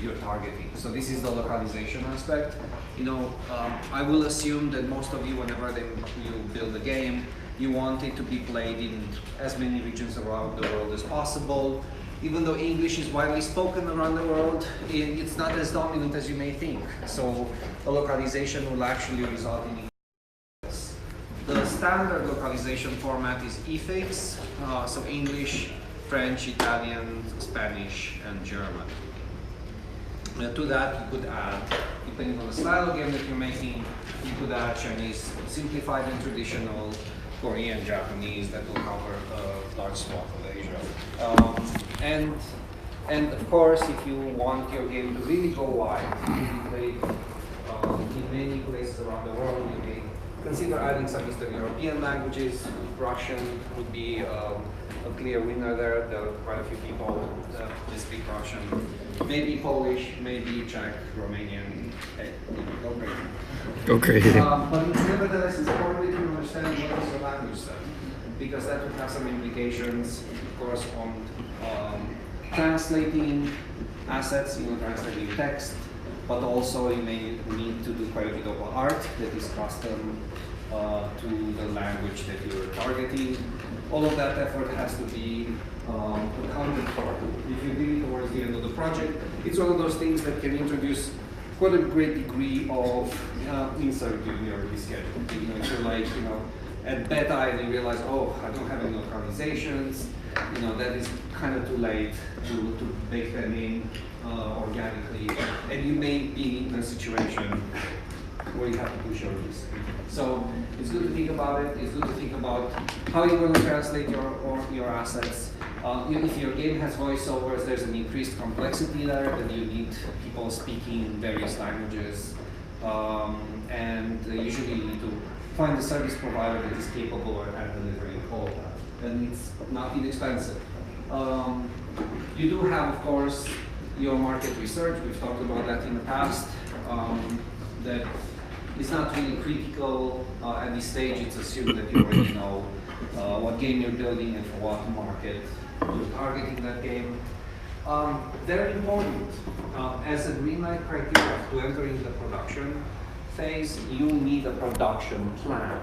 you're targeting. So this is the localization aspect. I will assume that most of you, whenever you build a game, you want it to be played in as many regions around the world as possible. Even though English is widely spoken around the world, it's not as dominant as you may think. So a localization will actually result in English. The standard localization format is EFIX, so English, French, Italian, Spanish, and German. To that, you could add, depending on the style of game that you're making, you could add Chinese, simplified and traditional, Korean, Japanese, that will cover a large swath of Asia. And of course, if you want your game to really go wide, to be played in many places around the world, you may consider adding some Eastern European languages. Russian would be a clear winner there. There are quite a few people that speak Russian. Maybe Polish, maybe Czech, Romanian. Hey, go crazy. Go crazy. But nevertheless, it's important to understand what is the language then, because that would have some implications, of course, on translating assets, translating text, but also you may need to do quite a bit of art that is custom to the language that you're targeting. All of that effort has to be accounted for. If you're really towards the end of the project, it's one of those things that can introduce quite a great degree of incertitude in your release schedule. If you're like, at beta and you realize, oh, I don't have any localizations, that is kind of too late to bake them in organically, and you may be in a situation where you have to push your release. So it's good to think about it. It's good to think about how you're going to translate your assets. If your game has voiceovers, there's an increased complexity there, that you need people speaking various languages, and usually you need to find a service provider that is capable at delivering all of that, and it's not inexpensive. You do have, of course, your market research. We've talked about that in the past. That is not really critical at this stage. It's assumed that you already know what game you're building and for what market you're targeting that game. Very important, as a green light criteria to entering the production phase, you need a production plan.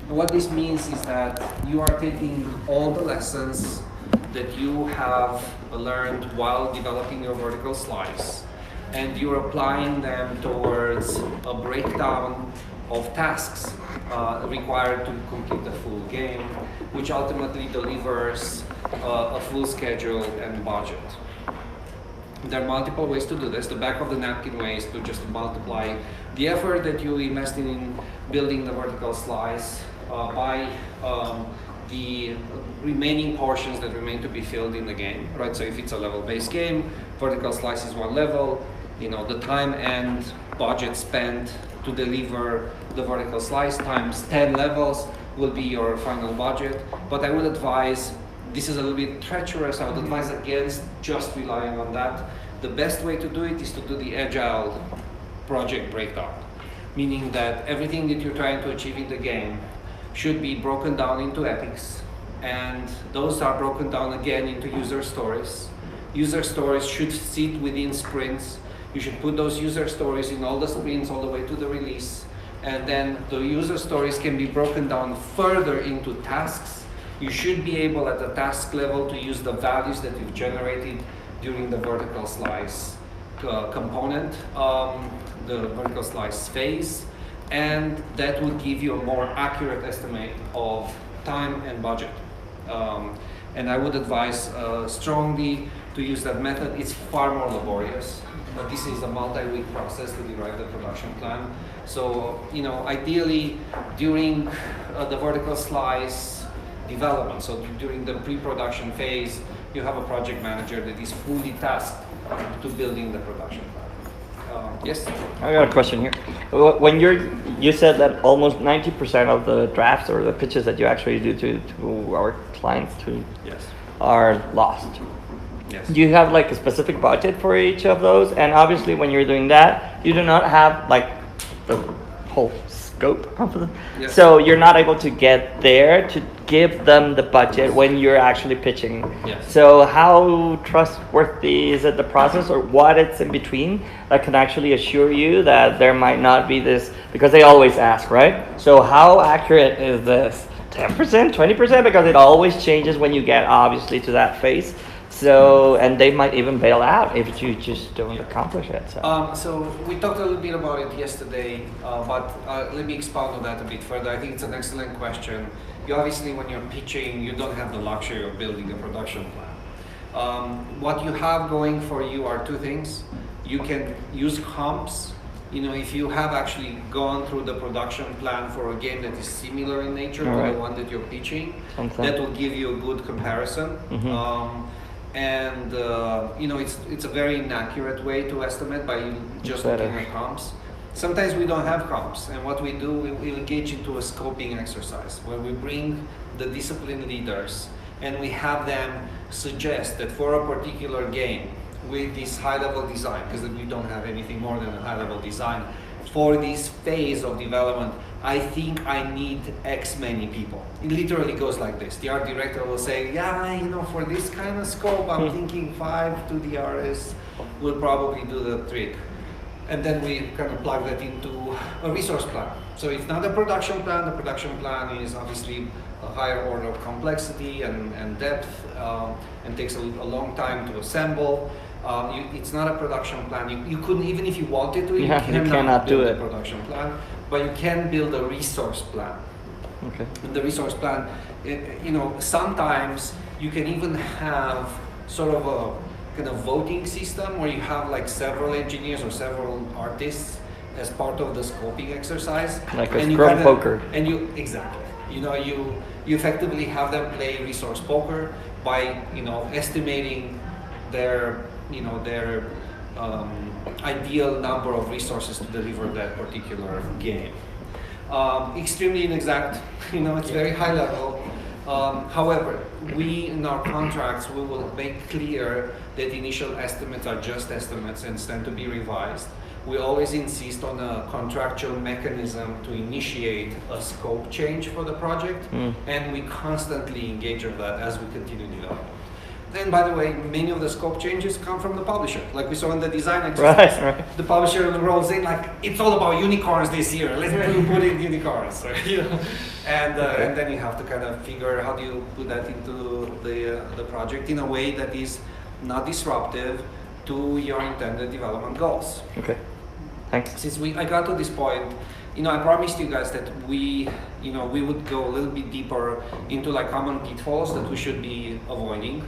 And what this means is that you are taking all the lessons that you have learned while developing your vertical slice, and you're applying them towards a breakdown of tasks required to complete the full game, which ultimately delivers a full schedule and budget. There are multiple ways to do this. The back of the napkin way is to just multiply the effort that you invest in building the vertical slice by the remaining portions that remain to be filled in the game, right? So if it's a level-based game, vertical slice is one level. The time and budget spent to deliver the vertical slice times 10 levels will be your final budget. But I would advise, this is a little bit treacherous, I would advise against just relying on that. The best way to do it is to do the agile project breakdown, meaning that everything that you're trying to achieve in the game should be broken down into epics, and those are broken down again into user stories. User stories should sit within sprints. You should put those user stories in all the sprints all the way to the release, and then the user stories can be broken down further into tasks. You should be able at the task level to use the values that you've generated during the vertical slice component, the vertical slice phase, and that would give you a more accurate estimate of time and budget. And I would advise strongly to use that method. It's far more laborious, but this is a multi-week process to derive the production plan. So, ideally during the vertical slice development, so during the pre-production phase, you have a project manager that is fully tasked to building the production plan. Yes? I got a question here. When you said that almost 90% of the drafts or the pitches that you actually do to our clients Yes. are lost. Yes. Do you have like a specific budget for each of those? And obviously when you're doing that, you do not have like the whole scope of the, Yes. so you're not able to get there to give them the budget when you're actually pitching. Yes. So how trustworthy is it, the process, or what it's in between that can actually assure you that there might not be this, because they always ask, right? So how accurate is this? 10%, 20%, because it always changes when you get obviously to that phase. So, and they might even bail out if you just don't accomplish it. So we talked a little bit about it yesterday, but let me expound on that a bit further. I think it's an excellent question. You obviously, when you're pitching, you don't have the luxury of building a production plan. What you have going for you are two things. You can use comps. You know, if you have actually gone through the production plan for a game that is similar in nature to the one that you're pitching, that will give you a good comparison. And you know, it's a very inaccurate way to estimate by just looking at comps. Sometimes we don't have comps, and what we do, we engage into a scoping exercise where we bring the discipline leaders and we have them suggest that for a particular game with this high-level design, because we don't have anything more than a high-level design, for this phase of development, I think I need X many people. It literally goes like this. The art director will say, yeah, you know, for this kind of scope, I'm thinking 5 to the artists will probably do the trick. And then we kind of plug that into a resource plan. So it's not a production plan. The production plan is obviously a higher order of complexity and depth, and takes a long time to assemble. It's not a production plan. You couldn't, even if you wanted to, you cannot build a production plan, but you can build a resource plan. Okay. And the resource plan, you know, sometimes you can even have sort of a kind of voting system where you have like several engineers or several artists as part of the scoping exercise. Like a scrum poker. And you, exactly. You know, you effectively have them play resource poker by, you know, estimating their, you know, their ideal number of resources to deliver that particular game. Extremely inexact, you know, it's very high level. However, we in our contracts, we will make clear that initial estimates are just estimates and stand to be revised. We always insist on a contractual mechanism to initiate a scope change for the project, and we constantly engage on that as we continue development. And by the way, many of the scope changes come from the publisher, like we saw in the design exercise. Right. The publisher rolls in like, it's all about unicorns this year, let's put in unicorns. Right? You know? And then you have to kind of figure how do you put that into the project in a way that is not disruptive to your intended development goals. Okay, thanks. Since I got to this point, you know, I promised you guys that we would go a little bit deeper into like common pitfalls that we should be avoiding.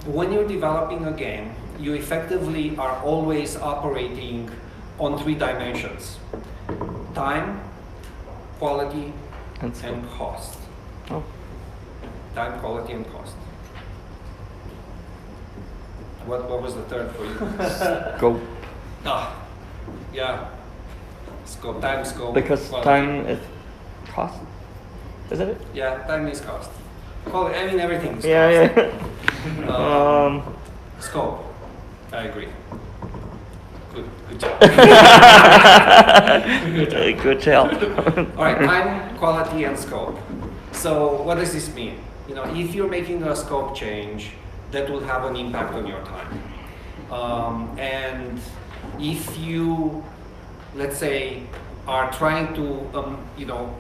When you're developing a game, you effectively are always operating on 3 dimensions: time, quality, and cost. Oh. Time, quality, and cost. What was the third for you? Scope. Yeah. Scope, time, scope. Because quality. time is cost, isn't it? Yeah, time is cost. Quality, I mean everything is cost. Yeah. Scope. I agree. Good job. Good help. All right, time, quality, and scope. So what does this mean? You know, if you're making a scope change, that will have an impact on your time. And if you, let's say, are trying to, you know,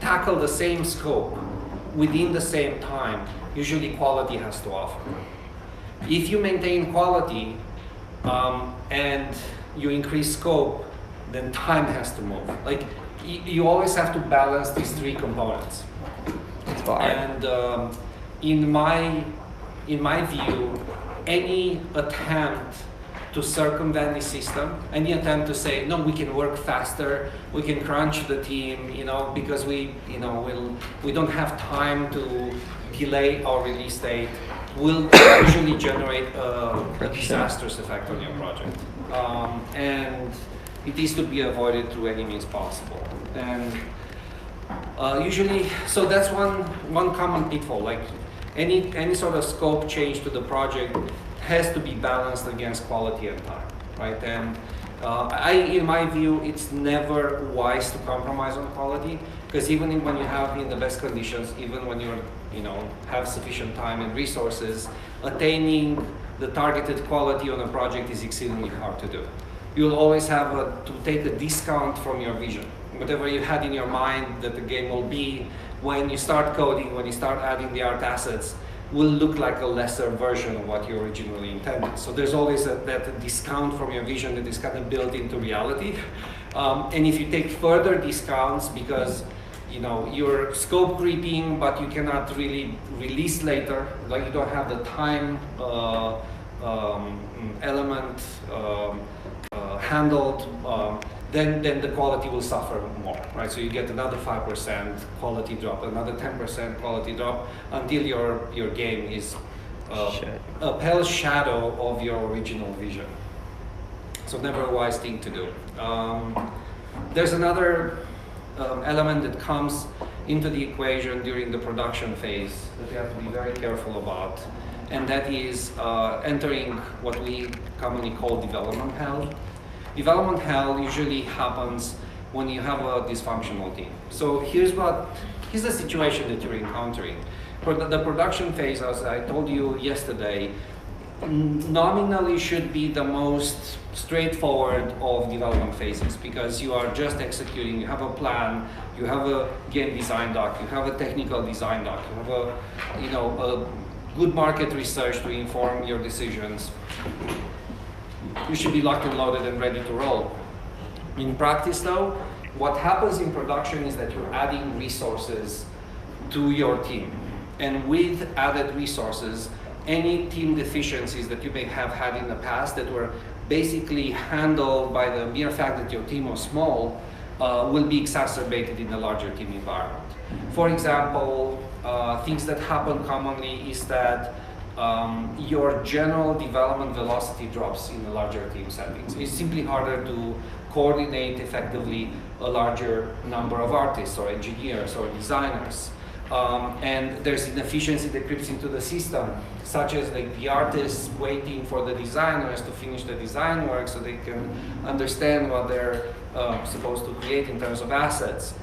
tackle the same scope within the same time, usually quality has to offer. If you maintain quality and you increase scope, then time has to move. Like you always have to balance these 3 components. It's hard. And in my view, any attempt to circumvent the system, any attempt to say, no, we can work faster, we can crunch the team, you know, because we don't have time to delay our release date, will usually generate a disastrous effect on your project. And it is to be avoided through any means possible. And usually, so that's one common pitfall. Like any sort of scope change to the project has to be balanced against quality and time, right? In my view, it's never wise to compromise on quality, because even when you have in the best conditions, even when have sufficient time and resources, attaining the targeted quality on a project is exceedingly hard to do. You'll always have to take a discount from your vision. Whatever you had in your mind that the game will be, when you start coding, when you start adding the art assets, will look like a lesser version of what you originally intended. So there's always that discount from your vision that is kind of built into reality. And if you take further discounts because you're scope creeping, but you cannot really release later, like you don't have the time element handled, then the quality will suffer more, right? So you get another 5% quality drop, another 10% quality drop, until your game is a pale shadow of your original vision. So never a wise thing to do. There's another element that comes into the equation during the production phase that you have to be very careful about, and that is entering what we commonly call development hell. Development hell usually happens when you have a dysfunctional team. So here's the situation that you're encountering. For the production phase, as I told you yesterday, nominally should be the most straightforward of development phases, because you are just executing, you have a plan, you have a game design doc, you have a technical design doc, you have a good market research to inform your decisions. You should be locked and loaded and ready to roll. In practice though, what happens in production is that you're adding resources to your team. And with added resources, any team deficiencies that you may have had in the past that were basically handled by the mere fact that your team was small will be exacerbated in the larger team environment. For example, things that happen commonly is that your general development velocity drops in the larger team settings. It's simply harder to coordinate effectively a larger number of artists or engineers or designers. And there's inefficiency that creeps into the system, such as the artists waiting for the designers to finish the design work so they can understand what they're supposed to create in terms of assets,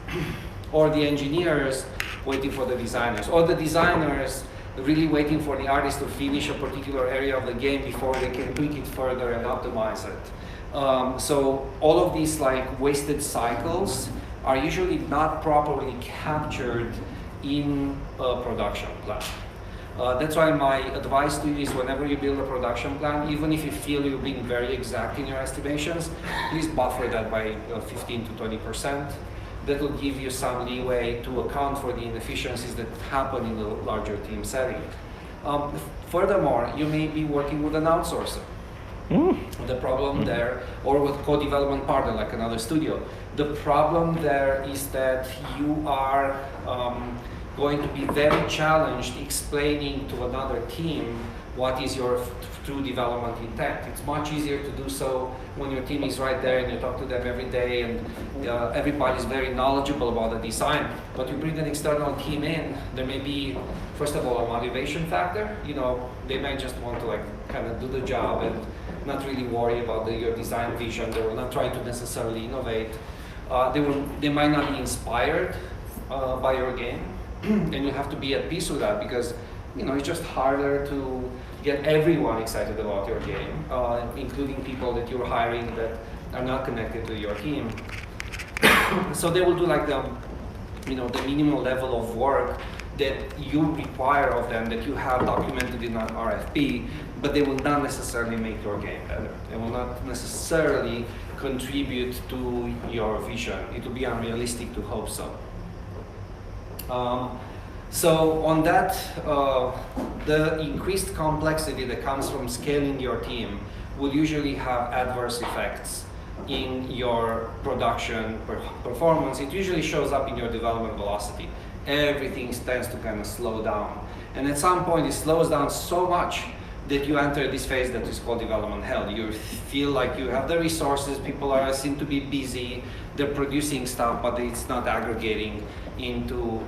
or the engineers waiting for the designers, or the designers really waiting for the artist to finish a particular area of the game before they can tweak it further and optimize it. So all of these wasted cycles are usually not properly captured in a production plan. That's why my advice to you is, whenever you build a production plan, even if you feel you're being very exact in your estimations, please buffer that by 15 to 20%. That will give you some leeway to account for the inefficiencies that happen in the larger team setting. Furthermore, you may be working with an outsourcer. The problem there, or with co-development partner like another studio. The problem there is that you are going to be very challenged explaining to another team what is your true development intent. It's much easier to do so when your team is right there and you talk to them every day and everybody's very knowledgeable about the design. But you bring an external team in, there may be, first of all, a motivation factor. They might just want to kind of do the job and not really worry about your design vision. They will not try to necessarily innovate. They might not be inspired by your game, and you have to be at peace with that, because it's just harder to get everyone excited about your game, including people that you're hiring that are not connected to your team. So they will do the minimal level of work that you require of them, that you have documented in an RFP, but they will not necessarily make your game better. They will not necessarily contribute to your vision. It will be unrealistic to hope so. So on that, the increased complexity that comes from scaling your team will usually have adverse effects in your production performance. It usually shows up in your development velocity. Everything tends to kind of slow down. And at some point it slows down so much that you enter this phase that is called development hell. You feel like you have the resources, people seem to be busy, they're producing stuff, but it's not aggregating into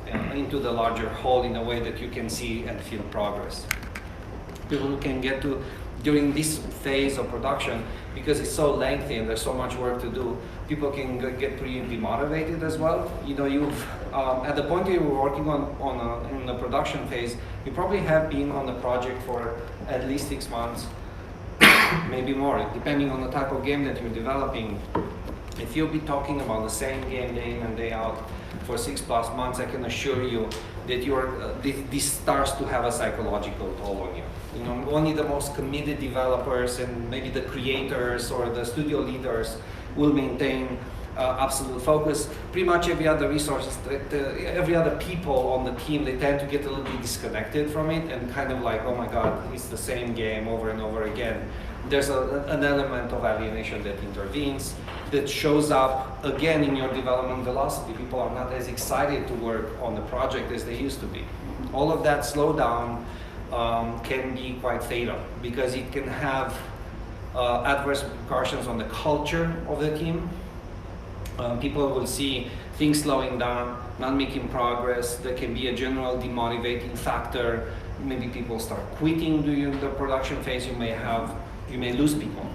the larger whole in a way that you can see and feel progress. People who can get to during this phase of production, because it's so lengthy and there's so much work to do, people can get pretty demotivated as well. You know, you've at the point you were working in the production phase, you probably have been on the project for at least 6 months, maybe more, depending on the type of game that you're developing. If you'll be talking about the same game day in and day out for 6+ months, I can assure you that this starts to have a psychological toll on you. You know, only the most committed developers and maybe the creators or the studio leaders will maintain absolute focus. Pretty much every other resources, every other people on the team, they tend to get a little bit disconnected from it and kind of like, oh my God, it's the same game over and over again. There's an element of alienation that intervenes, that shows up again in your development velocity. People are not as excited to work on the project as they used to be. All of that slowdown can be quite fatal because it can have adverse repercussions on the culture of the team. People will see things slowing down, not making progress. There can be a general demotivating factor. Maybe people start quitting during the production phase. You may lose people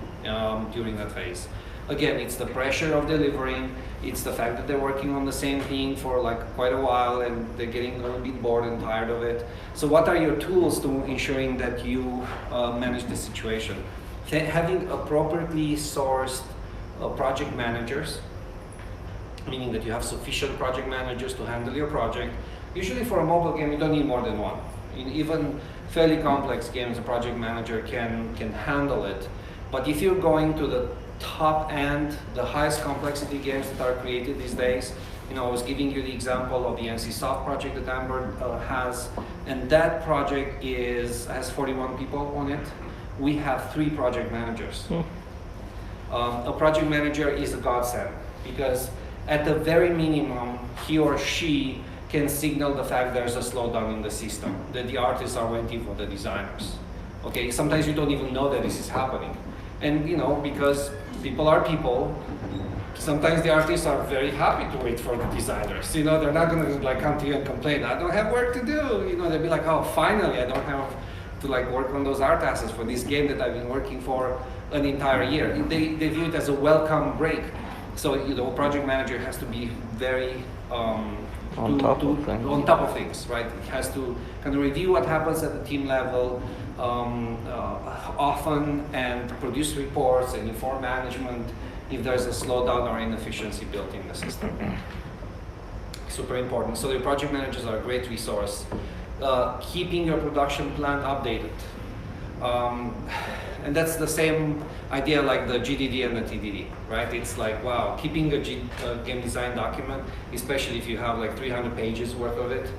during that phase. Again, it's the pressure of delivering. It's the fact that they're working on the same thing for like quite a while and they're getting a little bit bored and tired of it. So what are your tools to ensuring that you manage the situation? Having appropriately sourced project managers, meaning that you have sufficient project managers to handle your project. Usually for a mobile game, you don't need more than one. In even fairly complex games, a project manager can handle it. But if you're going to the top end, the highest complexity games that are created these days, you know, I was giving you the example of the NCSoft project that Amber has, and that project has 41 people on it. We have 3 project managers. A project manager is a godsend because at the very minimum, he or she can signal the fact there's a slowdown in the system, that the artists are waiting for the designers. Okay, sometimes you don't even know that this is happening. And you know, because people are people, sometimes the artists are very happy to wait for the designers. You know, they're not gonna like come to you and complain, I don't have work to do. You know, they'll be like, oh, finally, I don't have to like work on those art assets for this game that I've been working for an entire year. They view it as a welcome break. So, you know, a project manager has to be very on top of things, right? It has to kind of review what happens at the team level often and produce reports and inform management if there's a slowdown or inefficiency built in the system. Super important. So the project managers are a great resource. Keeping your production plan updated. And that's the same idea like the GDD and the TDD, right? It's like, wow, keeping a game design document, especially if you have like 300 pages worth of it,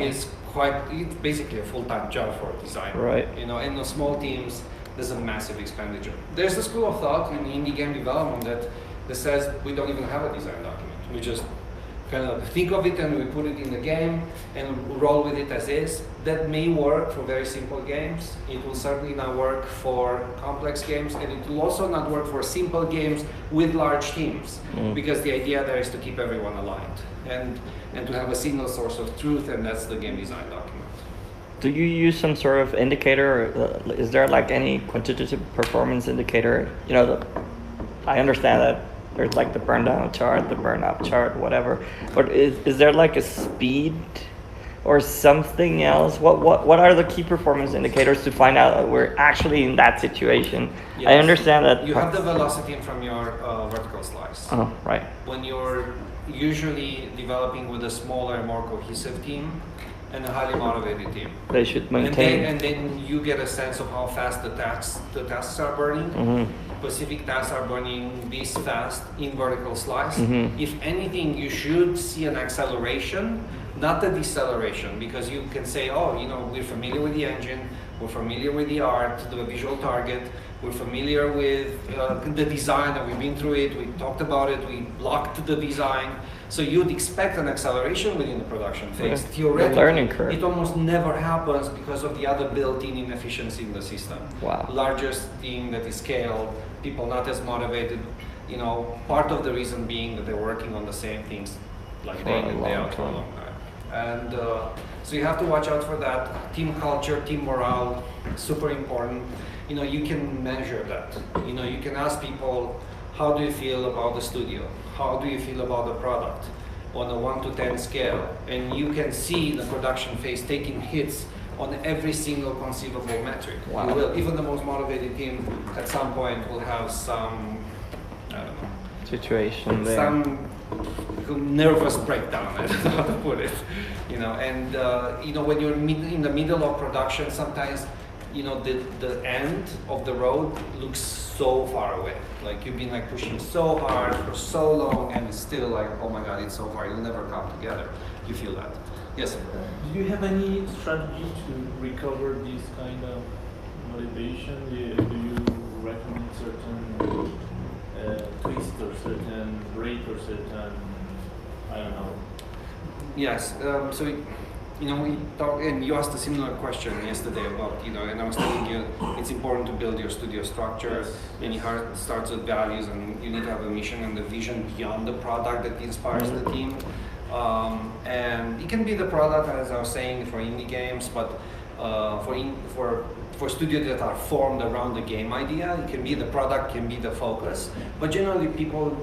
is it's basically a full-time job for a designer. Right. You know, in the small teams, there's a massive expenditure. There's a school of thought in indie game development that says we don't even have a design document. We just kind of think of it and we put it in the game and roll with it as is. That may work for very simple games. It will certainly not work for complex games, and it will also not work for simple games with large teams, because the idea there is to keep everyone aligned and to have a single source of truth, and that's the game design document. Do you use some sort of indicator? Is there like any quantitative performance indicator? You know, I understand that there's like the burn down chart, the burn up chart, whatever. But is there like a speed or something else? What are the key performance indicators to find out that we're actually in that situation? Yes. I understand that you have the velocity from your vertical slice. Oh, right. When you're usually developing with a smaller, more cohesive team and a highly motivated team, they should maintain. And then you get a sense of how fast the tasks are burning. Specific tasks are burning this fast in vertical slice. If anything, you should see an acceleration, not a deceleration, because you can say, oh, you know, we're familiar with the engine, we're familiar with the art, the visual target, we're familiar with the design, and we've been through it, we talked about it, we blocked the design. So you'd expect an acceleration within the production phase. Theoretically, learning curve. It almost never happens because of the other built-in inefficiency in the system. Wow. Largest team that is scaled, people not as motivated. You know, part of the reason being that they're working on the same things like day in and day out for a long time. And So you have to watch out for that. Team culture, team morale, super important. You know, you can measure that. You know, you can ask people, how do you feel about the studio? How do you feel about the product? On a 1 to 10 scale. And you can see the production phase taking hits on every single conceivable metric. Wow. You will, even the most motivated team at some point will have some, I don't know, situation there. some nervous breakdown, I don't know how to put it. You know, and you know, when you're in the middle of production, sometimes, you know, the end of the road looks so far away. Like you've been like pushing so hard for so long, and it's still like, oh my God, it's so far. It'll never come together. You feel that? Yes. Do you have any strategy to recover this kind of motivation? Do you recommend certain twist or certain break or certain, I don't know? Yes. So, you know, we talked, and you asked a similar question yesterday about, you know, and I was telling you it's important to build your studio structure, Yes. and it starts with values, and you need to have a mission and a vision beyond the product that inspires the team. And it can be the product, as I was saying, for indie games, but for studios that are formed around the game idea, it can be the product, can be the focus. But generally, people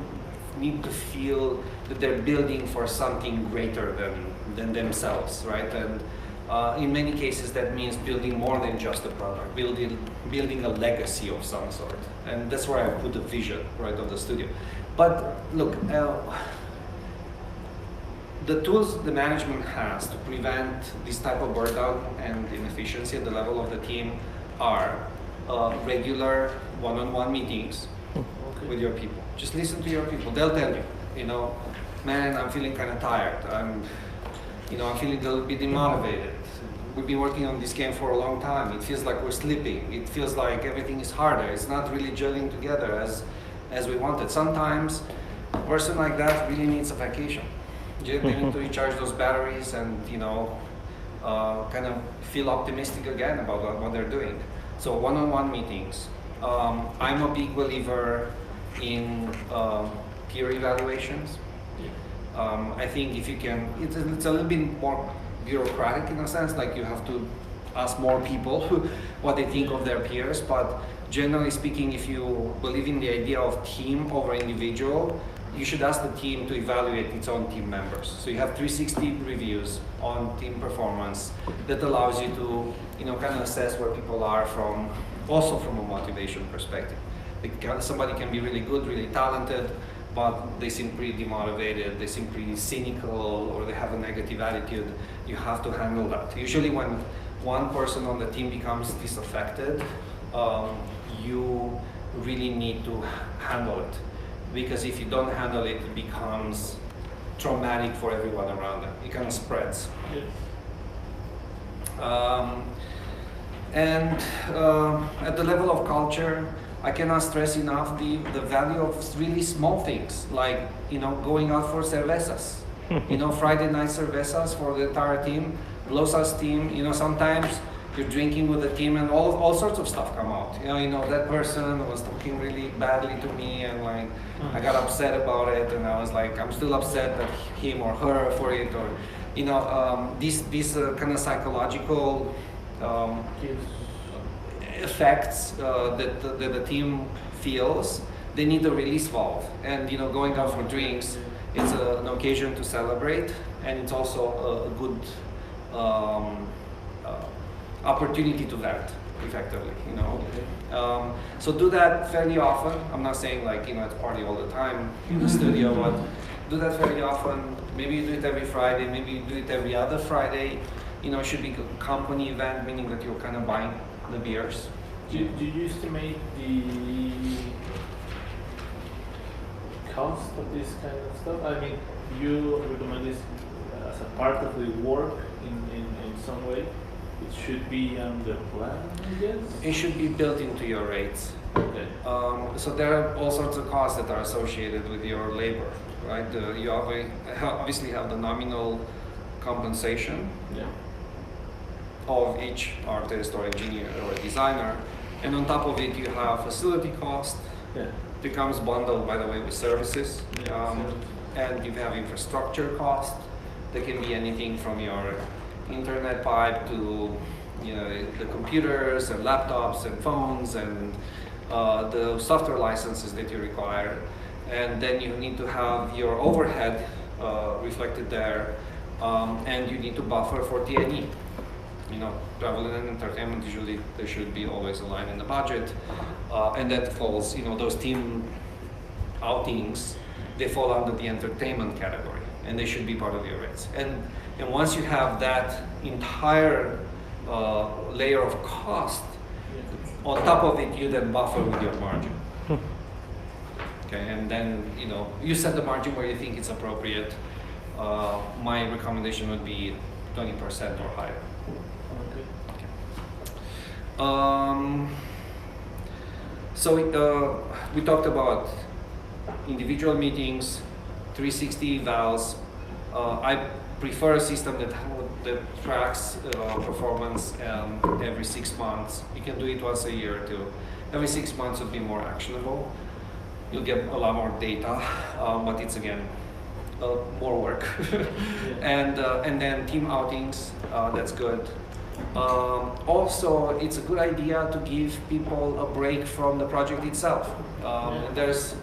need to feel that they're building for something greater than themselves, right? And in many cases, that means building more than just a product, building a legacy of some sort. And that's where I put the vision, right, of the studio. But look, the tools the management has to prevent this type of burnout and inefficiency at the level of the team are regular one-on-one meetings with your people. Just listen to your people. They'll tell you, you know, man, I'm feeling kind of tired. I'm feeling a little bit demotivated. We've been working on this game for a long time. It feels like we're sleeping. It feels like everything is harder. It's not really gelling together as we wanted. Sometimes a person like that really needs a vacation. They need to recharge those batteries and, you know, kind of feel optimistic again about what they're doing. So one-on-one meetings. I'm a big believer in peer evaluations. I think if you can, it's a little bit more bureaucratic in a sense, like you have to ask more people what they think of their peers, but generally speaking, if you believe in the idea of team over individual, you should ask the team to evaluate its own team members. So you have 360 reviews on team performance that allows you to, you know, kind of assess where people are also from a motivation perspective. Somebody can be really good, really talented, but they seem pretty demotivated, they seem pretty cynical, or they have a negative attitude. You have to handle that. Usually when one person on the team becomes disaffected, you really need to handle it. Because if you don't handle it, it becomes traumatic for everyone around them. It kind of spreads. Yes. And at the level of culture, I cannot stress enough the value of really small things, like, you know, going out for cervezas. You know, Friday night cervezas for the entire team, Losas team. You know, sometimes you're drinking with the team and all sorts of stuff come out. You know, that person was talking really badly to me, and like I got upset about it, and I was like, I'm still upset at him or her for it, or, you know, these kind of psychological effects that the team feels, they need a release valve. And, you know, going out for drinks, it's an occasion to celebrate, and it's also a good opportunity to vent effectively, you know. So do that fairly often. I'm not saying like, you know, it's party all the time in the studio, but do that fairly often. Maybe you do it every Friday, maybe you do it every other Friday. You know, it should be a company event, meaning that you're kind of buying the beers. Do you estimate the cost of this kind of stuff? I mean, you recommend this as a part of the work in some way? It should be on the plan, I guess? It should be built into your rates. Okay. So there are all sorts of costs that are associated with your labor, right? You obviously have the nominal compensation of each artist or engineer or designer, and on top of it you have facility cost. Becomes bundled, by the way, with services. And you have infrastructure cost. That can be anything from your internet pipe to the computers and laptops and phones and the software licenses that you require. And then you need to have your overhead reflected there, and you need to buffer for T&E. Travel and entertainment, usually they should be always aligned in the budget, and that falls, those team outings, they fall under the entertainment category, and they should be part of your rates. And once you have that entire layer of cost, on top of it, you then buffer with your margin. Okay, and then you set the margin where you think it's appropriate. My recommendation would be 20% or higher. So we talked about individual meetings, 360 evals. I prefer a system that tracks performance every 6 months. You can do it once a year too. Every 6 months would be more actionable. You'll get a lot more data, but it's again more work. And then team outings, that's good. Also, it's a good idea to give people a break from the project itself. There's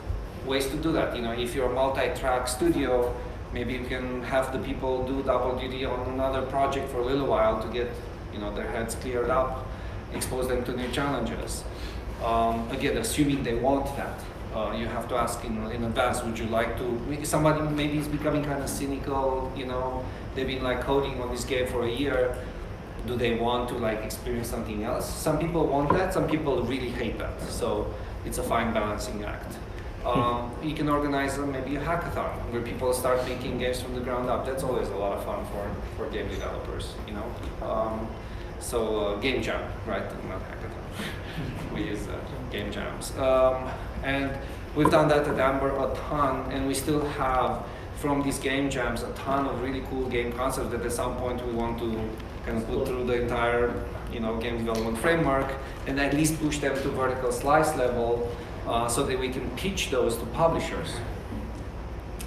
ways to do that. If you're a multi-track studio, maybe you can have the people do double duty on another project for a little while to get their heads cleared up, expose them to new challenges. Again, assuming they want that. You have to ask in advance, would you like to, somebody maybe is becoming kind of cynical, they've been like coding on this game for a year. Do they want to experience something else? Some people want that, some people really hate that. So it's a fine balancing act. You can organize maybe a hackathon where people start making games from the ground up. That's always a lot of fun for game developers, So game jam, right? Not hackathon. We use game jams. And we've done that at Amber a ton, and we still have from these game jams a ton of really cool game concepts that at some point we want to kind of put through the entire game development framework and at least push them to vertical slice level so that we can pitch those to publishers.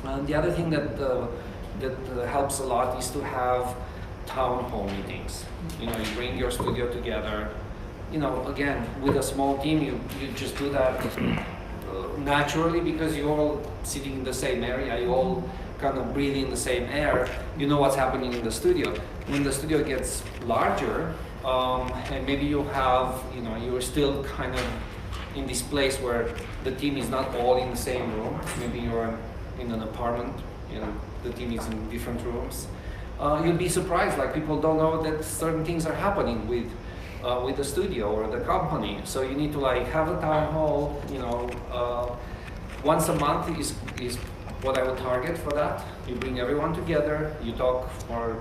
And the other thing that helps a lot is to have town hall meetings. You bring your studio together. Again, with a small team, you just do that naturally because you're all sitting in the same area, you all kind of breathe in the same air, you know what's happening in the studio. When the studio gets larger, and maybe you have, you're still kind of in this place where the team is not all in the same room. Maybe you're in an apartment, the team is in different rooms. You'll be surprised, people don't know that certain things are happening with the studio or the company. So you need to have a town hall, once a month is what I would target for that. You bring everyone together, you talk for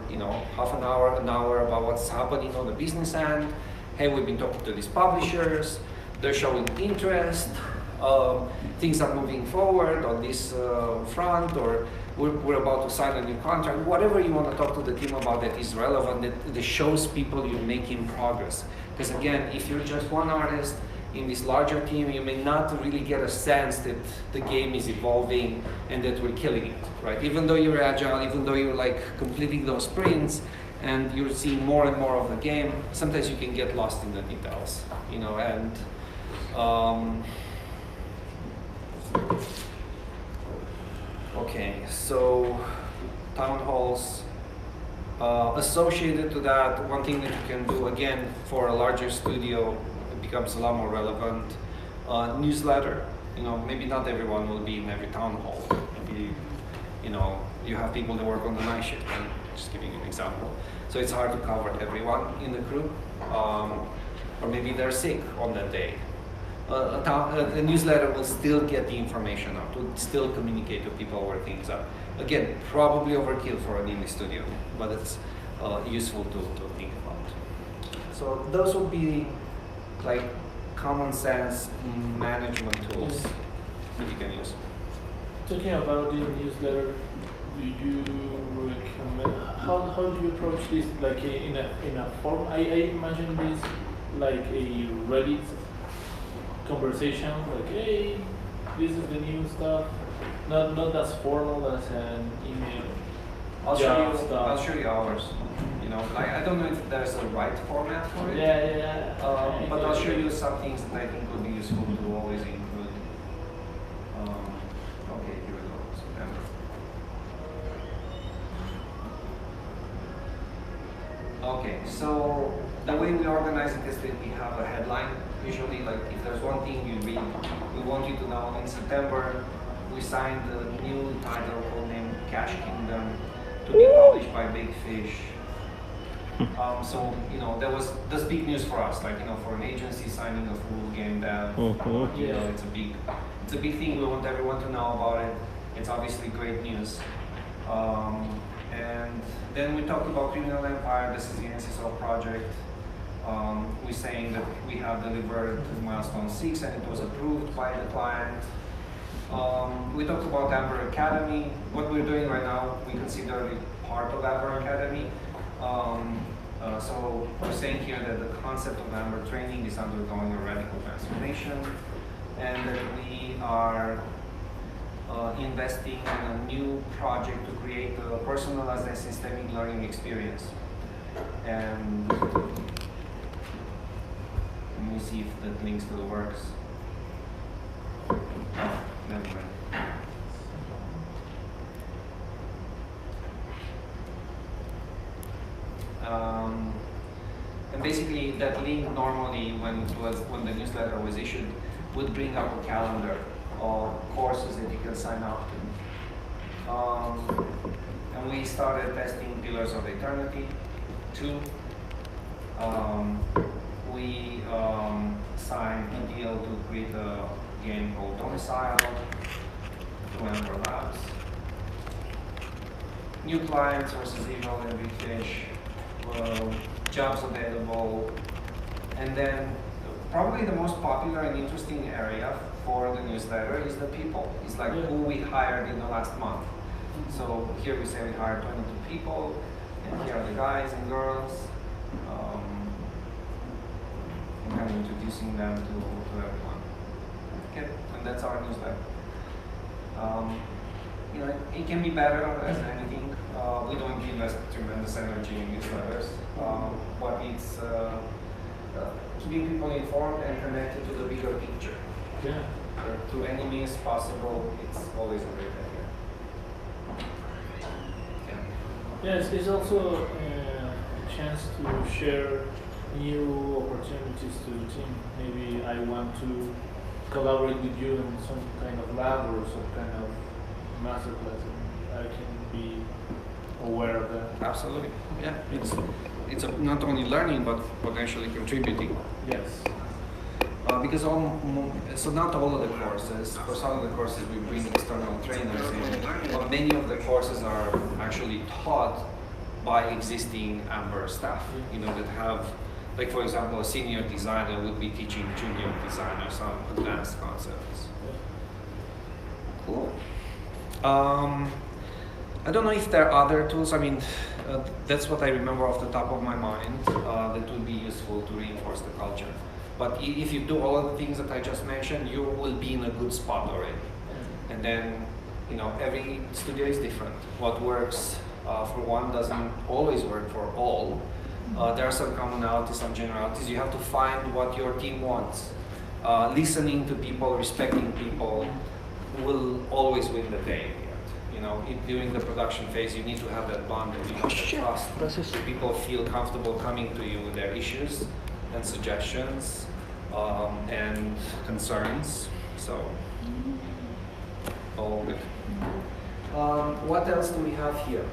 half an hour about what's happening on the business end. Hey, we've been talking to these publishers, they're showing interest, things are moving forward on this front, or we're about to sign a new contract. Whatever you want to talk to the team about that is relevant, that shows people you're making progress. Because again, if you're just one artist in this larger team, you may not really get a sense that the game is evolving and that we're killing it, right? Even though you're agile, even though you're completing those sprints and you're seeing more and more of the game, sometimes you can get lost in the details, and okay, so town halls. Associated to that, one thing that you can do, again, for a larger studio, it becomes a lot more relevant. Newsletter. Maybe not everyone will be in every town hall. Maybe, you have people that work on the night shift. I'm just giving you an example. So it's hard to cover everyone in the crew. Or maybe they're sick on that day. A newsletter will still get the information out, will still communicate to people where things are. Again, probably overkill for an indie studio, but it's useful to think about. So those would be common sense management tools that you can use. Talking about the newsletter, do you recommend, how do you approach this, in a form? I imagine this like a Reddit conversation, hey, this is the new stuff, not as formal as an email. I'll show you ours. You know, like I don't know if there's a right format for it. Yeah. But I'll show you some things that I think would be useful to always include. Okay, here we go. September. Okay, so the way we organize it is that we have a headline. Usually, like if there's one thing you read, we want you to know in September we signed a new title called named Cash Kingdom to be published by Big Fish. So you know that's big news for us. Like you know, for an agency signing a full game dev, you know, it's a big thing. We want everyone to know about it. It's obviously great news. And then we talked about Criminal Empire. This is the NSSL project. We're saying that we have delivered milestone 6 and it was approved by the client. We talked about Amber Academy. What we're doing right now, we consider it part of Amber Academy. So we're saying here that the concept of Amber training is undergoing a radical transformation, and that we are investing in a new project to create a personalized and systemic learning experience. And let me see if that links to the works. Oh, never mind. And basically, that link normally, when the newsletter was issued, would bring up a calendar of courses that you can sign up to. And we started testing Pillars of Eternity 2. We signed a deal to create a game called Domicile to Amber Labs. New clients versus Evil and Big Fish. Jobs available, and then probably the most popular and interesting area for the newsletter is the people. It's like who we hired in the last month. So here we say we hired 22 people, and here are the guys and girls. I'm kind of introducing them to everyone. Okay, and that's our newsletter. You know, it can be better as anything. We don't invest tremendous energy in newsletters, but it's keeping people informed and connected to the bigger picture. Yeah. Through any means possible, it's always a great idea. Yes, it's also a chance to share new opportunities to the team. Maybe I want to collaborate with you in some kind of lab or some kind of masterclass, and I can be aware of that. Absolutely, yeah. It's not only learning but potentially contributing. Yes. Because so not all of the courses, for some of the courses we bring external trainers in, but many of the courses are actually taught by existing Amber staff, you know, that have, like for example, a senior designer would be teaching junior designers some advanced concepts. Cool. I don't know if there are other tools. I mean, that's what I remember off the top of my mind that would be useful to reinforce the culture. But if you do all of the things that I just mentioned, you will be in a good spot already. And then, you know, every studio is different. What works for one doesn't always work for all. There are some commonalities, some generalities. You have to find what your team wants. Listening to people, respecting people will always win the day. You know, during the production phase, you need to have that bond, that you have that trust. So people feel comfortable coming to you with their issues and suggestions and concerns. So, all good. What else do we have here?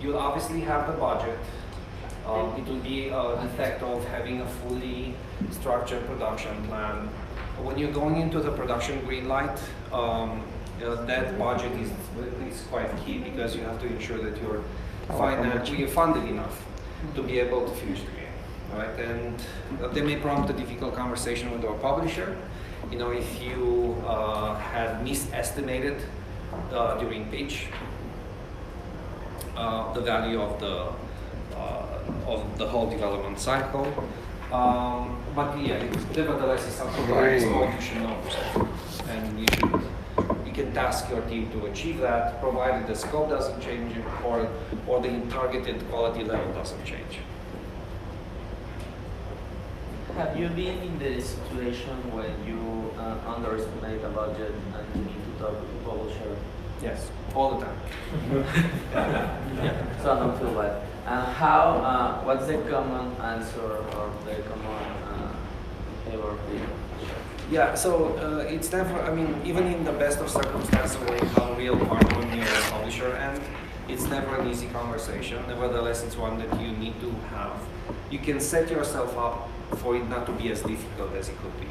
You'll obviously have the budget. It will be an effect of having a fully structured production plan. When you're going into the production green light, that budget is quite key, because you have to ensure that you're financially funded enough to be able to finish the game, right? And they may prompt a difficult conversation with our publisher. You know, if you had misestimated during pitch the value of the whole development cycle. But yeah, nevertheless, it's something very small you should know, and you can task your team to achieve that, provided the scope doesn't change or the targeted quality level doesn't change. Have you been in the situation when you underestimate a budget and you need to talk to the publisher? Yes, all the time. Yeah, so I don't feel bad. And what's the common answer or the common behavior of the publisher? Yeah, so it's never, I mean, even in the best of circumstances where you have a real partner on your publisher end, it's never an easy conversation. Nevertheless, it's one that you need to have. You can set yourself up for it not to be as difficult as it could be,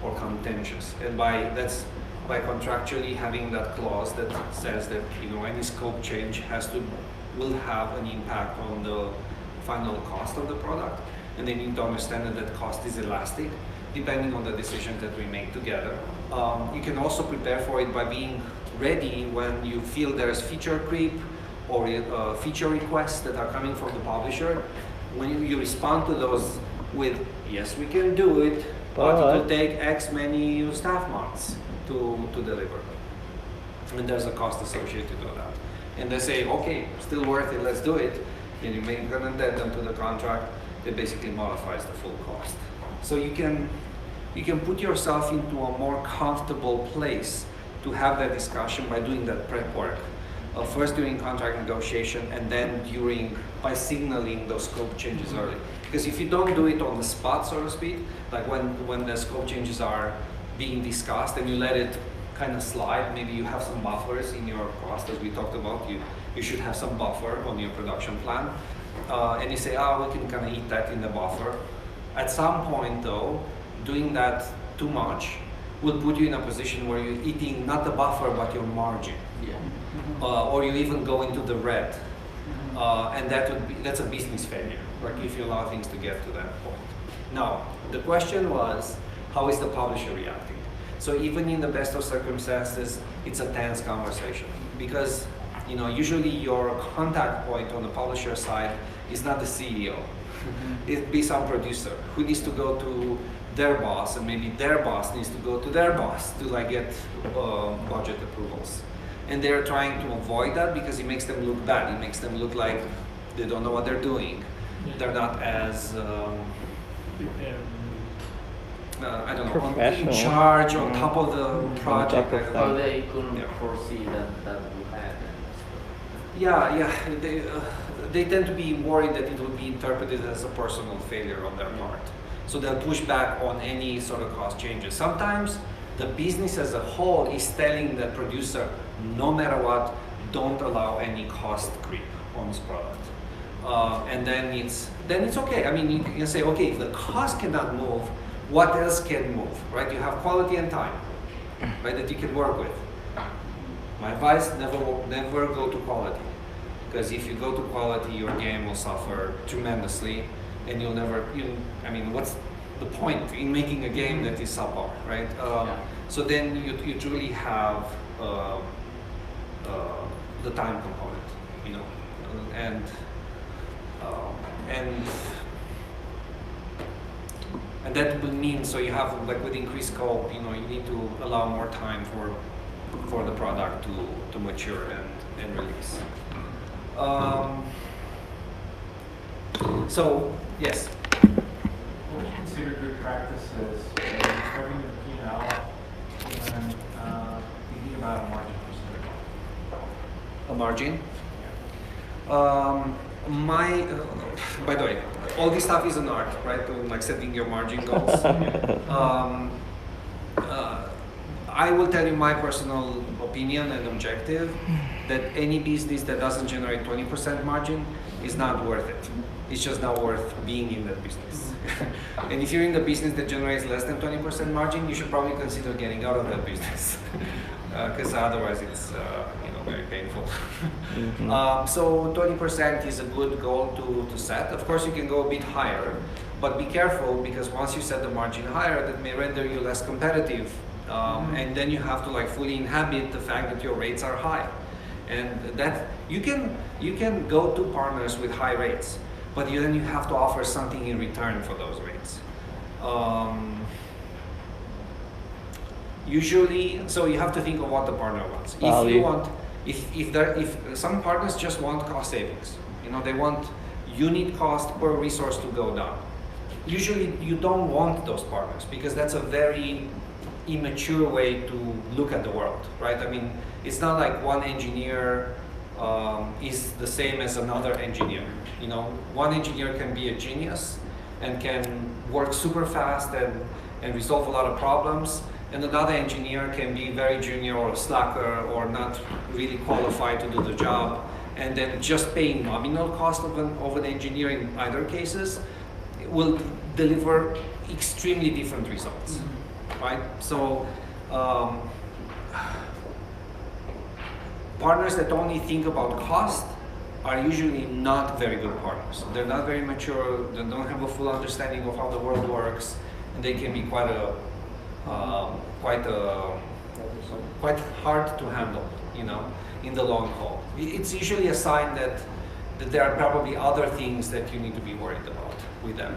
or contentious. And that's by contractually having that clause that says that, you know, any scope change will have an impact on the final cost of the product. And they need to understand that cost is elastic, depending on the decisions that we make together. You can also prepare for it by being ready when you feel there's feature creep or feature requests that are coming from the publisher. When you respond to those with, yes, we can do it, but it will take X many staff months to deliver. And there's a cost associated with that. And they say, okay, still worth it, let's do it. And you make an addendum to the contract that basically modifies the full cost. So you can put yourself into a more comfortable place to have that discussion by doing that prep work. First during contract negotiation and then by signaling those scope changes early. Because if you don't do it on the spot, so to speak, like when the scope changes are being discussed and you let it kind of slide, maybe you have some buffers in your cost, as we talked about, you should have some buffer on your production plan. And you say, we can kind of eat that in the buffer. At some point though, doing that too much will put you in a position where you're eating not the buffer but your margin. Yeah. Or you even go into the red. And that's a business failure, like if you allow things to get to that point. Now, the question was, how is the publisher reacting? So even in the best of circumstances, it's a tense conversation because, you know, usually your contact point on the publisher side is not the CEO. It'd be some producer who needs to go to their boss, and maybe their boss needs to go to their boss to like get budget approvals. And they're trying to avoid that because it makes them look bad. It makes them look like they don't know what they're doing. They're not as I don't know, in charge, on top of the project. Or they couldn't foresee that would happen. Yeah, they tend to be worried that it would be interpreted as a personal failure on their part. So they'll push back on any sort of cost changes. Sometimes the business as a whole is telling the producer, no matter what, don't allow any cost creep on this product. And then it's okay. I mean, you can say, okay, if the cost cannot move, what else can move, right? You have quality and time, right, that you can work with. My advice, never go to quality. Because if you go to quality, your game will suffer tremendously, and you'll never, I mean, what's the point in making a game that is subpar, right? So then you truly have the time component, you know, and that would mean, so you have, like with increased scope, you know, you need to allow more time for the product to mature and release. So, yes? What would you consider good practices when describing the P&L and thinking about a margin percentage? A margin? By the way, all this stuff is an art, right? Like setting your margin goals. I will tell you my personal opinion and objective that any business that doesn't generate 20% margin is not worth it. It's just not worth being in that business. And if you're in the business that generates less than 20% margin, you should probably consider getting out of that business. Because otherwise it's very painful. So 20% is a good goal to set. Of course, you can go a bit higher, but be careful because once you set the margin higher, that may render you less competitive, and then you have to like fully inhabit the fact that your rates are high, and that you can go to partners with high rates, but then you have to offer something in return for those rates. Usually, so you have to think of what the partner wants. If Value. you want, if some partners just want cost savings, you know, they want unit cost per resource to go down. Usually, you don't want those partners because that's a very immature way to look at the world, right? I mean, it's not like one engineer is the same as another engineer. You know, one engineer can be a genius and can work super fast and resolve a lot of problems, and another engineer can be very junior or a slacker or not really qualified to do the job, and then just paying nominal cost of an engineer in either cases will deliver extremely different results, right? So partners that only think about cost are usually not very good partners. They're not very mature, they don't have a full understanding of how the world works, and they can be quite hard to handle, you know, in the long haul. It's usually a sign that there are probably other things that you need to be worried about with them.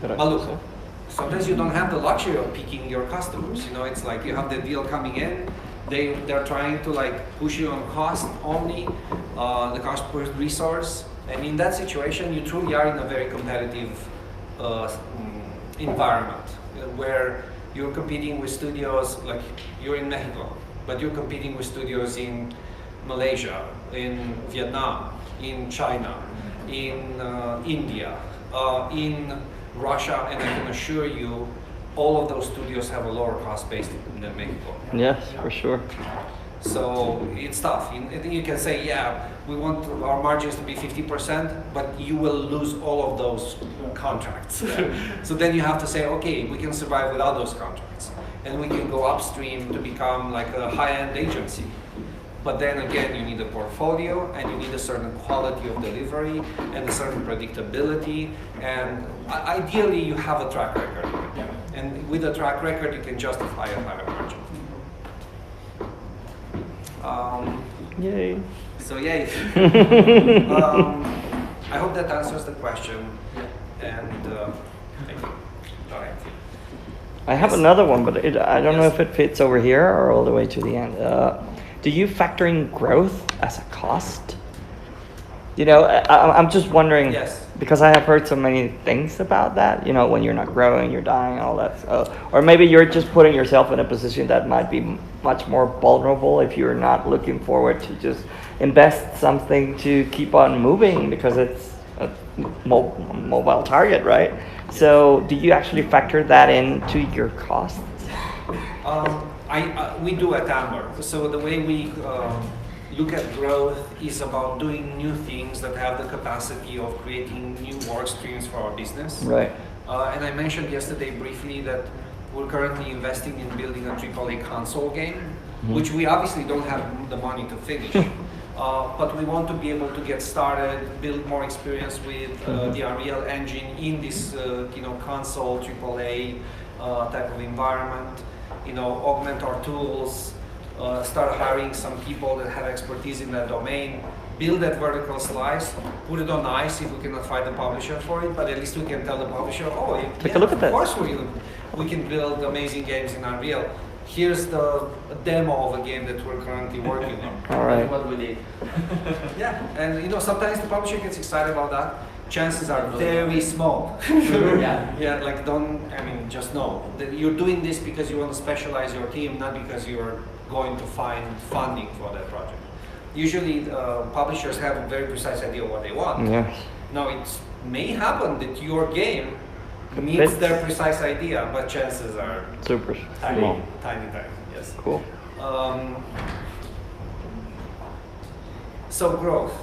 But look, sometimes you don't have the luxury of picking your customers. You know, it's like you have the deal coming in, they're trying to like push you on cost only, the cost per resource, and in that situation, you truly are in a very competitive environment where you're competing with studios, like you're in Mexico, but you're competing with studios in Malaysia, in Vietnam, in China, in India, in Russia, and I can assure you, all of those studios have a lower cost base than Mexico. Yes, for sure. So it's tough. You can say, yeah, we want our margins to be 50%, but you will lose all of those contracts. So then you have to say, okay, we can survive without those contracts. And we can go upstream to become like a high-end agency. But then again, you need a portfolio and you need a certain quality of delivery and a certain predictability. And ideally, you have a track record. And with a track record, you can justify a higher margin. Yay. So yay. I hope that answers the question. And thank you. All right. I have Yes. another one, but I don't know Yes. if it fits over here or all the way to the end. Do you factor in growth as a cost? You know, I'm just wondering, Yes. because I have heard so many things about that, you know, when you're not growing, you're dying, all that stuff. Or maybe you're just putting yourself in a position that might be much more vulnerable if you're not looking forward to just invest something to keep on moving because it's a mobile target, right? So do you actually factor that into your costs? We do at Amber. So the way we look at growth is about doing new things that have the capacity of creating new work streams for our business. Right. And I mentioned yesterday briefly that we're currently investing in building a AAA console game, which we obviously don't have the money to finish. But we want to be able to get started, build more experience with the Unreal Engine in this console AAA type of environment. You know, augment our tools, start hiring some people that have expertise in that domain, build that vertical slice, put it on ice if we cannot find a publisher for it, but at least we can tell the publisher, oh, Take a look at that. Of course we can build amazing games in Unreal. Here's the demo of a game that we're currently working on. All right. That's what we did. Yeah, and you know, sometimes the publisher gets excited about that. Chances are very small. Yeah. Like just know that you're doing this because you want to specialize your team, not because you're going to find funding for that project. Usually, publishers have a very precise idea of what they want. Yes. Now, it may happen that your game meets Fits. their precise idea, but chances are Super tiny, small. tiny. Yes. Cool. So growth.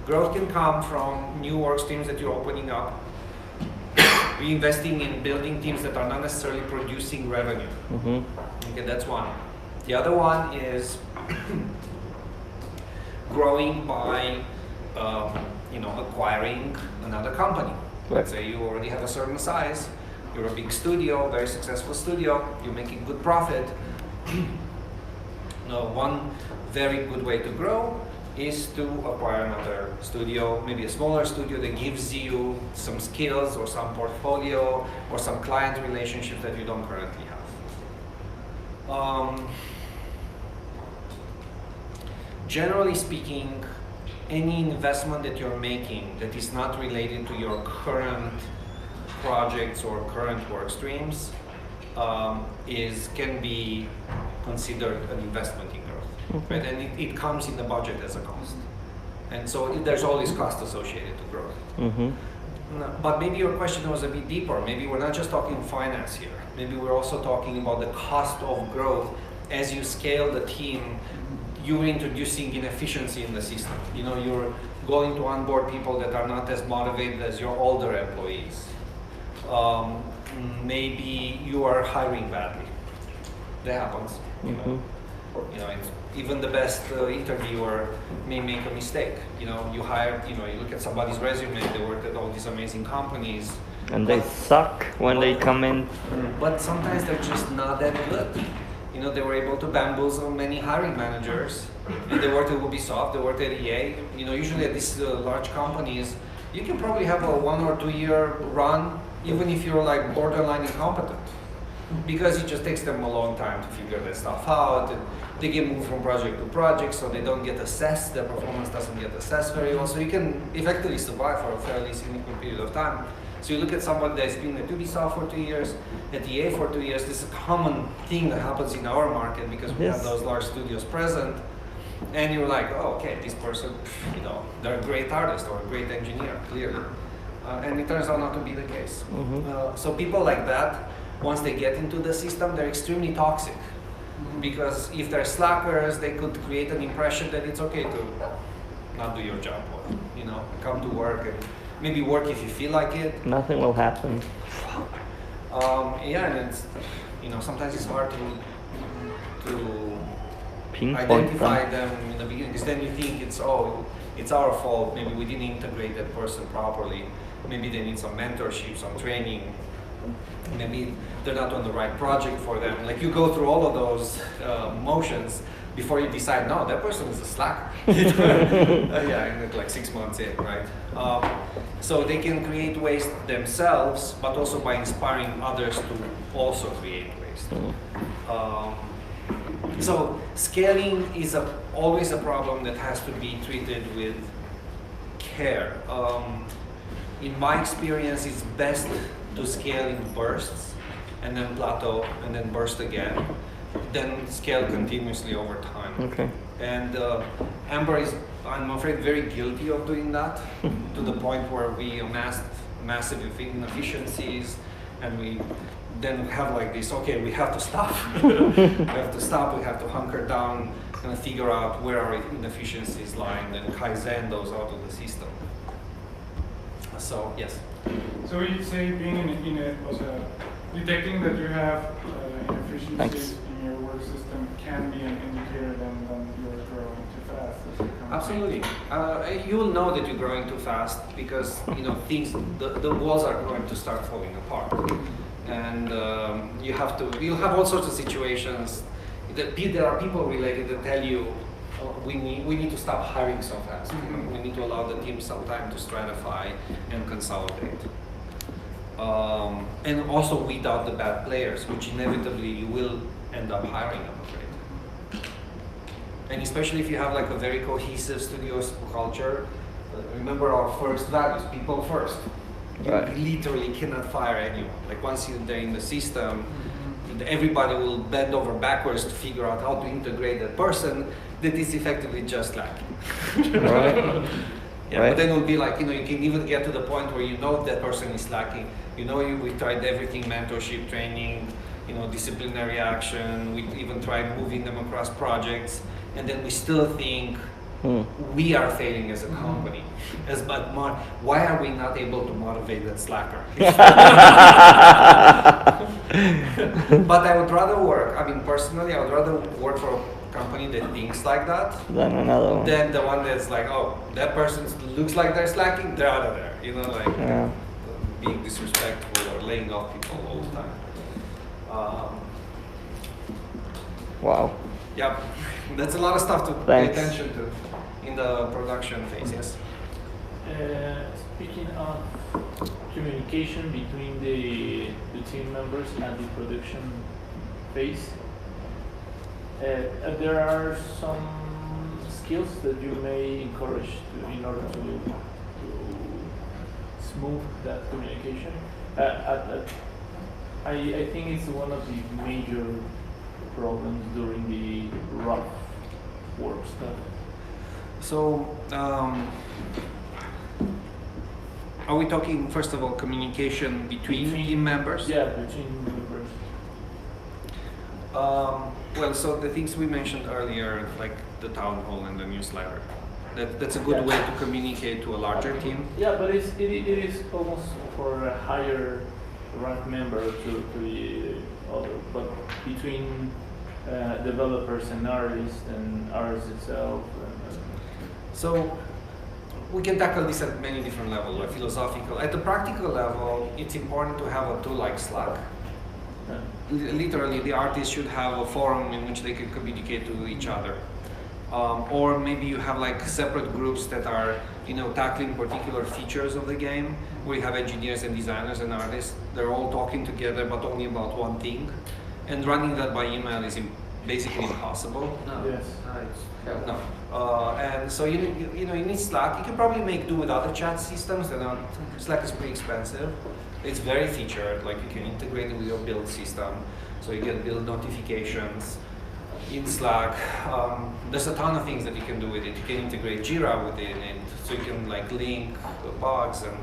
Growth can come from new work streams that you're opening up. We're investing in building teams that are not necessarily producing revenue. Okay, that's one. The other one is growing by, acquiring another company. Right. Let's say you already have a certain size, you're a big studio, very successful studio, you're making good profit. One very good way to grow is to acquire another studio, maybe a smaller studio that gives you some skills or some portfolio or some client relationships that you don't currently have. Generally speaking, any investment that you're making that is not related to your current projects or current work streams can be considered an investment in growth, right? And it comes in the budget as a cost, and so there's always cost associated to growth. But maybe your question was a bit deeper. Maybe we're not just talking finance here. Maybe we're also talking about the cost of growth as you scale the team. You're introducing inefficiency in the system. You know, you're going to onboard people that are not as motivated as your older employees. Maybe you are hiring badly. That happens. You know, even the best interviewer may make a mistake. You know, you look at somebody's resume. They worked at all these amazing companies, and they suck when they come in. But sometimes they're just not that good. You know, they were able to bamboozle many hiring managers, and they worked at Ubisoft, they worked at EA. You know, usually at these large companies, you can probably have a 1 or 2 year run, even if you're like borderline incompetent, because it just takes them a long time to figure that stuff out. And they get moved from project to project, so they don't get assessed. Their performance doesn't get assessed very well, so you can effectively survive for a fairly significant period of time. So you look at someone that's been at Ubisoft for 2 years, at EA for 2 years. This is a common thing that happens in our market because we have those large studios present. And you're like, oh, okay, this person, you know, they're a great artist or a great engineer, clearly. And it turns out not to be the case. So people like that, once they get into the system, they're extremely toxic. Because if they're slackers, they could create an impression that it's okay to not do your job well. You know, come to work and maybe work if you feel like it. Nothing will happen. Yeah, and it's, you know, sometimes it's hard to identify them in the beginning, because then you think it's our fault. Maybe we didn't integrate that person properly. Maybe they need some mentorship, some training. Maybe they're not on the right project for them. Like, you go through all of those motions before you decide, no, that person is a slacker. Yeah, like 6 months in, right? So they can create waste themselves, but also by inspiring others to also create waste. So scaling is always a problem that has to be treated with care. In my experience, it's best to scale in bursts, and then plateau, and then burst again, then scale continuously over time. Okay. And Amber is, I'm afraid, very guilty of doing that, to the point where we amassed massive inefficiencies, and we then have like this, okay, we have to stop. We have to hunker down and figure out where our inefficiencies lie, and then Kaizen those out of the system. So, yes. So you say being in it was detecting that you have inefficiencies in your work system can be an indicator then you're growing too fast as a company. Absolutely. You will know that you're growing too fast because, you know, the walls are going to start falling apart. And you'll have all sorts of situations that there are people related that tell you, we need to stop hiring so fast. We need to allow the team some time to stratify and consolidate. And also weed out the bad players, which inevitably you will end up hiring, I'm afraid. And especially if you have like a very cohesive studio culture, remember our first values, people first. You literally cannot fire anyone. Like, once they're in the system, everybody will bend over backwards to figure out how to integrate that person that is effectively just lacking. Right. Yeah, but then it will be like, you know, you can even get to the point where you know that person is lacking. You know, we tried everything, mentorship, training, you know, disciplinary action. We even tried moving them across projects, and then we still think we are failing as a company. Why are we not able to motivate that slacker? But I would rather work, I mean, personally, I would rather work for a company that thinks like that Then another one. than the one that's like, oh, that person looks like they're slacking, they're out of there. You know, like being disrespectful or laying off people all the time. Wow. Yeah, that's a lot of stuff to pay attention to in the production phase, yes. Speaking of communication between the team members at the production phase, There are some skills that you may encourage in order to smooth that communication. I think it's one of the major problems during the rough work stuff. So, are we talking, first of all, communication between team members? Yeah, between members. Well, so the things we mentioned earlier, like the town hall and the newsletter, that's a good way to communicate to a larger team. Yeah, but it is almost for a higher rank member to the other, but between developers and artists itself. So we can tackle this at many different levels, like philosophical. At the practical level, it's important to have a tool like Slack. Literally, the artists should have a forum in which they can communicate to each other. Or maybe you have like separate groups that are, tackling particular features of the game, where you have engineers and designers and artists. They're all talking together, but only about one thing. And running that by email is basically impossible. No. Yes. No. And so you need Slack. You can probably make do with other chat systems. Slack is pretty expensive. It's very featured. Like you can integrate it with your build system, so you can build notifications in Slack. There's a ton of things that you can do with it. You can integrate Jira within it, so you can like link bugs, and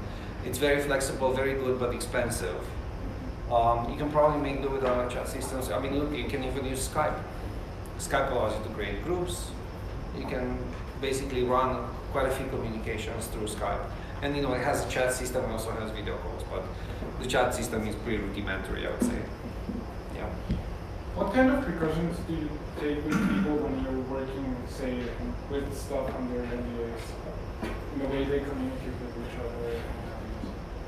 it's very flexible, very good, but expensive. You can probably make do with other chat systems. I mean, look, you can even use Skype. Skype allows you to create groups. You can basically run quite a few communications through Skype. And it has a chat system and also has video calls, but the chat system is pretty rudimentary, I would say. Yeah. What kind of precautions do you take with people when you're working, say, with stuff under NDAs, in the way they communicate with each other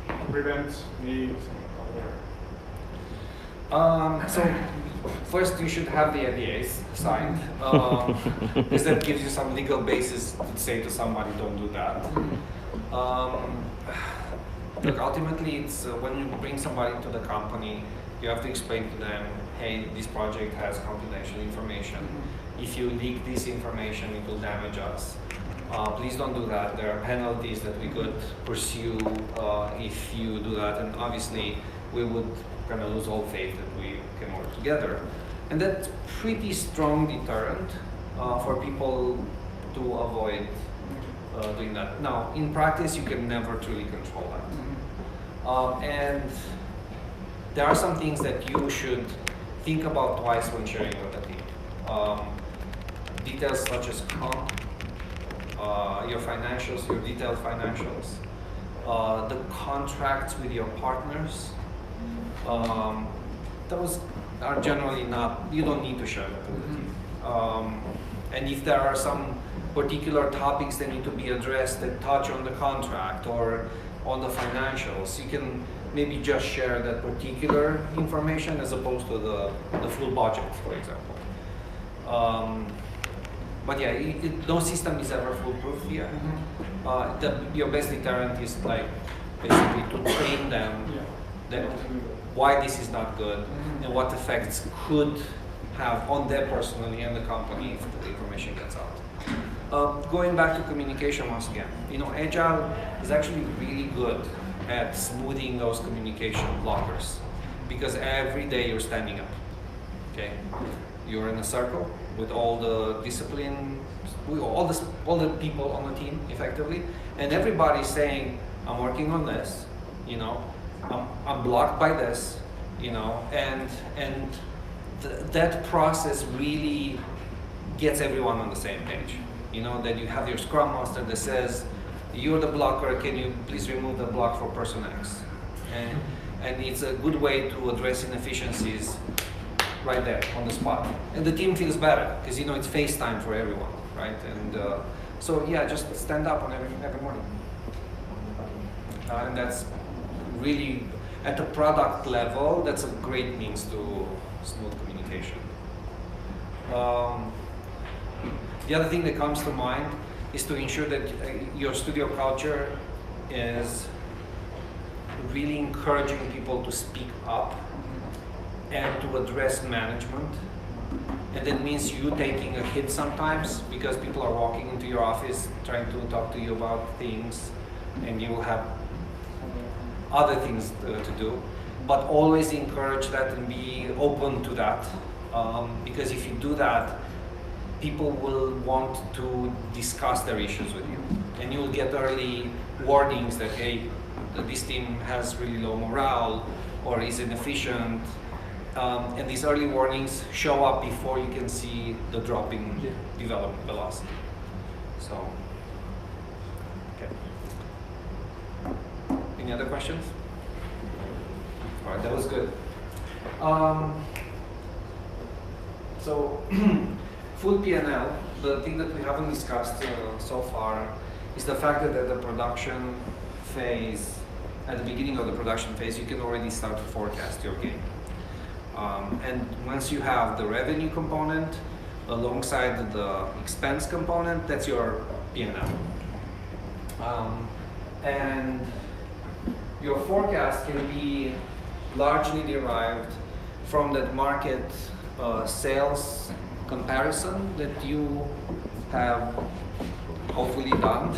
and prevent leaks and other? So first you should have the NDAs signed, because that gives you some legal basis to say to somebody, don't do that. Look, ultimately it's when you bring somebody into the company, you have to explain to them, hey, this project has confidential information. If you leak this information, it will damage us. Please don't do that. There are penalties that we could pursue if you do that, and obviously we would kind of lose all faith that we can work together. And that's pretty strong deterrent for people to avoid doing that. Now, in practice, you can never truly control that. And there are some things that you should think about twice when sharing with the team. Details such as comp, your financials, your detailed financials, the contracts with your partners. Those are generally not, you don't need to share that with the team. And if there are some particular topics that need to be addressed that touch on the contract or on the financials, you can maybe just share that particular information as opposed to the full budget, for example. But yeah, no system is ever foolproof here. Your best deterrent is like basically to train them that why this is not good and what effects could have on them personally and the company if the information gets out. Going back to communication once again, Agile is actually really good at smoothing those communication blockers because every day you're standing up. Okay, you're in a circle with all the discipline, all the people on the team effectively, and everybody's saying, "I'm working on this," I'm blocked by this, and that process really gets everyone on the same page. That you have your Scrum Master that says, "You're the blocker, can you please remove the block for person X?" And it's a good way to address inefficiencies right there on the spot. And the team feels better because it's FaceTime for everyone, right? And so yeah, just stand up on every morning. And that's really, at the product level, that's a great means to smooth communication. The other thing that comes to mind is to ensure that your studio culture is really encouraging people to speak up and to address management And that means you taking a hit sometimes because people are walking into your office trying to talk to you about things, and you will have other things to do. But always encourage that and be open to that, because if you do that, people will want to discuss their issues with you, and you will get early warnings that, hey, this team has really low morale or is inefficient, and these early warnings show up before you can see the drop in development velocity. So, okay. Any other questions? All right, that was good. So, full P&L, the thing that we haven't discussed so far is the fact that at the production phase, at the beginning of the production phase, you can already start to forecast your game. And once you have the revenue component alongside the expense component, that's your P&L. And your forecast can be largely derived from that market sales comparison that you have hopefully done.